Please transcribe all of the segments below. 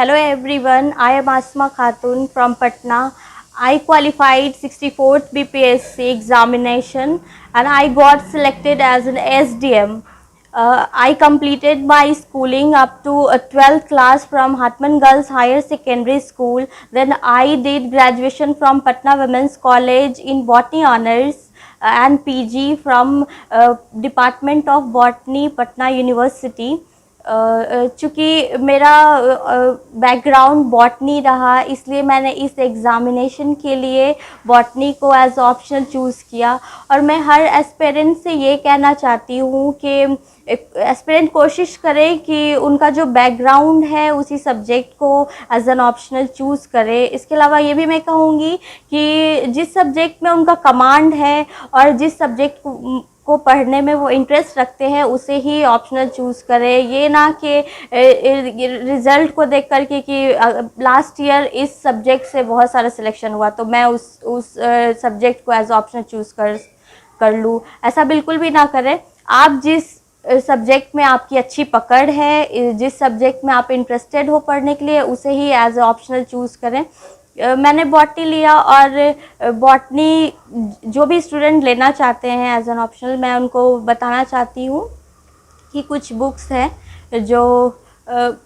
Hello everyone, I am Asma Khatun from Patna. I qualified 64th BPSC examination and I got selected as an SDM. I completed my schooling up to 12th class from Hatman Girls Higher Secondary School. Then I did graduation from Patna Women's College in Botany Honours and PG from Department of Botany, Patna University. चूँकि मेरा background botany रहा, इसलिए मैंने इस examination के लिए botany को as optional choose किया। और मैं हर एस्पिरेंट से ये कहना चाहती हूँ कि एस्पिरेंट कोशिश करें कि उनका जो बैकग्राउंड है उसी सब्जेक्ट को एज एन ऑप्शनल चूज़ करें। इसके अलावा ये भी मैं कहूँगी कि जिस सब्जेक्ट में उनका कमांड है और जिस सब्जेक्ट को पढ़ने में वो इंटरेस्ट रखते हैं उसे ही ऑप्शनल चूज़ करें। ये ना कि रिज़ल्ट को देख कर के कि लास्ट ईयर इस सब्जेक्ट से बहुत सारा सिलेक्शन हुआ तो मैं उस सब्जेक्ट को एज ऑप्शनल चूज़ कर लूँ, ऐसा बिल्कुल भी ना करें। आप जिस सब्जेक्ट में आपकी अच्छी पकड़ है, जिस सब्जेक्ट में आप इंटरेस्टेड हो पढ़ने के लिए, उसे ही एज ऑप्शनल चूज़ करें। मैंने बॉटनी लिया और बॉटनी जो भी स्टूडेंट लेना चाहते हैं एज एन ऑप्शनल, मैं उनको बताना चाहती हूँ कि कुछ बुक्स हैं जो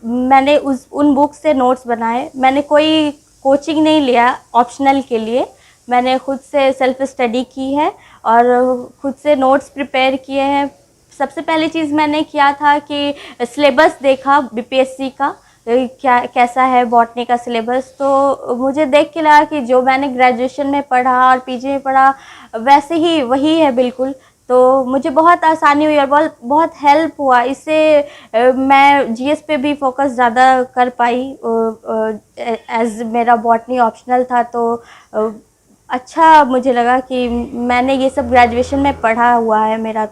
मैंने उन बुक्स से नोट्स बनाए। मैंने कोई कोचिंग नहीं लिया ऑप्शनल के लिए, मैंने खुद से सेल्फ स्टडी की है और खुद से नोट्स प्रिपेयर किए हैं। सबसे पहली चीज़ मैंने किया था कि सिलेबस देखा बीपीएससी का, क्या कैसा है बॉटनी का सिलेबस। तो मुझे देख के लगा कि जो मैंने ग्रेजुएशन में पढ़ा और पीजी में पढ़ा वैसे ही वही है बिल्कुल। तो मुझे बहुत आसानी हुई और बहुत हेल्प हुआ इससे। मैं जीएस पे भी फोकस ज़्यादा कर पाई एज मेरा बॉटनी ऑप्शनल था। तो अच्छा मुझे लगा कि मैंने ये सब ग्रेजुएशन में पढ़ा हुआ है मेरा।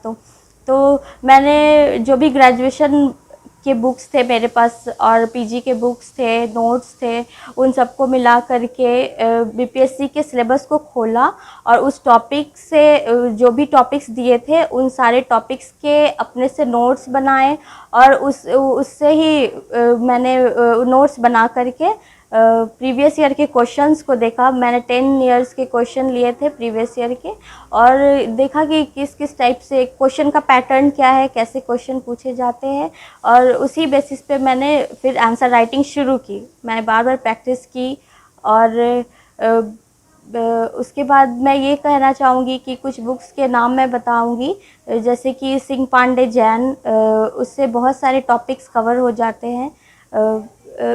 तो मैंने जो भी ग्रेजुएशन के बुक्स थे मेरे पास और पीजी के बुक्स थे, नोट्स थे, उन सबको मिला करके बीपीएससी के सिलेबस को खोला और उस टॉपिक से जो भी टॉपिक्स दिए थे उन सारे टॉपिक्स के अपने से नोट्स बनाए और उससे ही मैंने नोट्स बना करके प्रीवियस ईयर के क्वेश्चंस को देखा। मैंने 10 इयर्स के क्वेश्चन लिए थे प्रीवियस ईयर के और देखा कि किस किस टाइप से क्वेश्चन का पैटर्न क्या है, कैसे क्वेश्चन पूछे जाते हैं, और उसी बेसिस पे मैंने फिर आंसर राइटिंग शुरू की। मैंने बार बार प्रैक्टिस की और उसके बाद मैं ये कहना चाहूँगी कि कुछ बुक्स के नाम मैं बताऊँगी, जैसे कि सिंह पांडे जैन, उससे बहुत सारे टॉपिक्स कवर हो जाते हैं।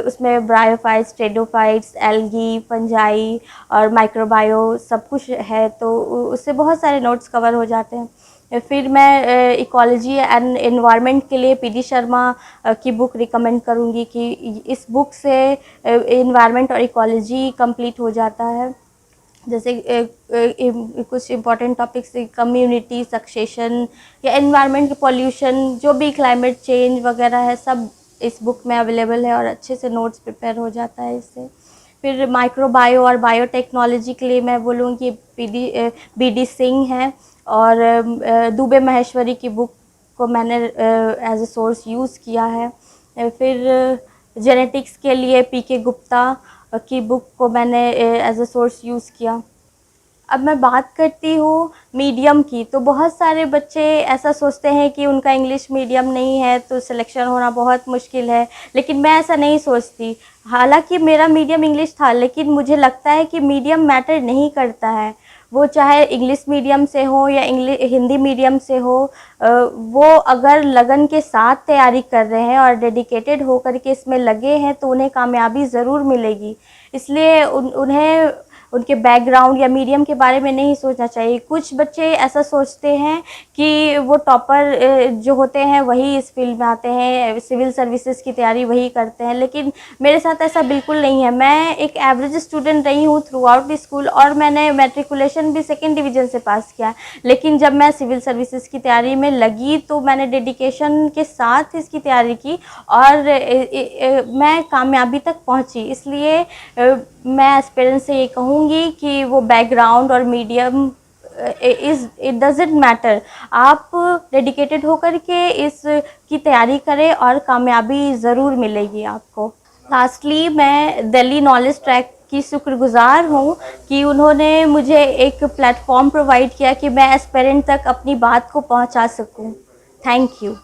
उसमें ब्रायोफाइट्स, टेडोफाइट्स, एल्गी, फंजाई और माइक्रोबायो सब कुछ है, तो उससे बहुत सारे नोट्स कवर हो जाते हैं। फिर मैं इकोलॉजी एंड एनवायरनमेंट के लिए पीडी शर्मा की बुक रिकमेंड करूँगी कि इस बुक से एनवायरनमेंट और इकोलॉजी कंप्लीट हो जाता है। जैसे कुछ इम्पॉर्टेंट टॉपिक्स कम्युनिटी सक्सेशन या एनवायरनमेंट पॉल्यूशन, जो भी क्लाइमेट चेंज वगैरह है, सब इस बुक में अवेलेबल है और अच्छे से नोट्स प्रिपेयर हो जाता है इससे। फिर माइक्रोबायो और बायोटेक्नोलॉजी के लिए मैं बोलूँगी बीडी सिंह है और दुबे महेश्वरी की बुक को मैंने एज ए सोर्स यूज़ किया है। फिर जेनेटिक्स के लिए पीके गुप्ता की बुक को मैंने एज ए सोर्स यूज़ किया। अब मैं बात करती हूँ मीडियम की, तो बहुत सारे बच्चे ऐसा सोचते हैं कि उनका इंग्लिश मीडियम नहीं है तो सिलेक्शन होना बहुत मुश्किल है, लेकिन मैं ऐसा नहीं सोचती। हालांकि मेरा मीडियम इंग्लिश था, लेकिन मुझे लगता है कि मीडियम मैटर नहीं करता है। वो चाहे इंग्लिश मीडियम से हो या हिंदी मीडियम से हो, वो अगर लगन के साथ तैयारी कर रहे हैं और डेडिकेटेड होकर के इसमें लगे हैं तो उन्हें कामयाबी ज़रूर मिलेगी। इसलिए उन्हें उनके बैकग्राउंड या मीडियम के बारे में नहीं सोचना चाहिए। कुछ बच्चे ऐसा सोचते हैं कि वो टॉपर जो होते हैं वही इस फील्ड में आते हैं, सिविल सर्विसेज की तैयारी वही करते हैं, लेकिन मेरे साथ ऐसा बिल्कुल नहीं है। मैं एक एवरेज स्टूडेंट रही हूँ थ्रू आउट स्कूल और मैंने मैट्रिकुलेशन भी 2nd डिवीज़न से पास किया, लेकिन जब मैं सिविल सर्विसेज की तैयारी में लगी तो मैंने डेडिकेशन के साथ इसकी तैयारी की और मैं कामयाबी तक पहुँची। इसलिए मैं एस्पिरेंट से ये कहूँगी कि वो बैकग्राउंड और मीडियम इट डजेंट मैटर। आप डेडिकेटेड होकर के इस की तैयारी करें और कामयाबी ज़रूर मिलेगी आपको। लास्टली मैं दिल्ली नॉलेज ट्रैक की शुक्रगुजार हूँ कि उन्होंने मुझे एक प्लेटफॉर्म प्रोवाइड किया कि मैं एस्पिरेंट तक अपनी बात को पहुँचा सकूँ। Thank you.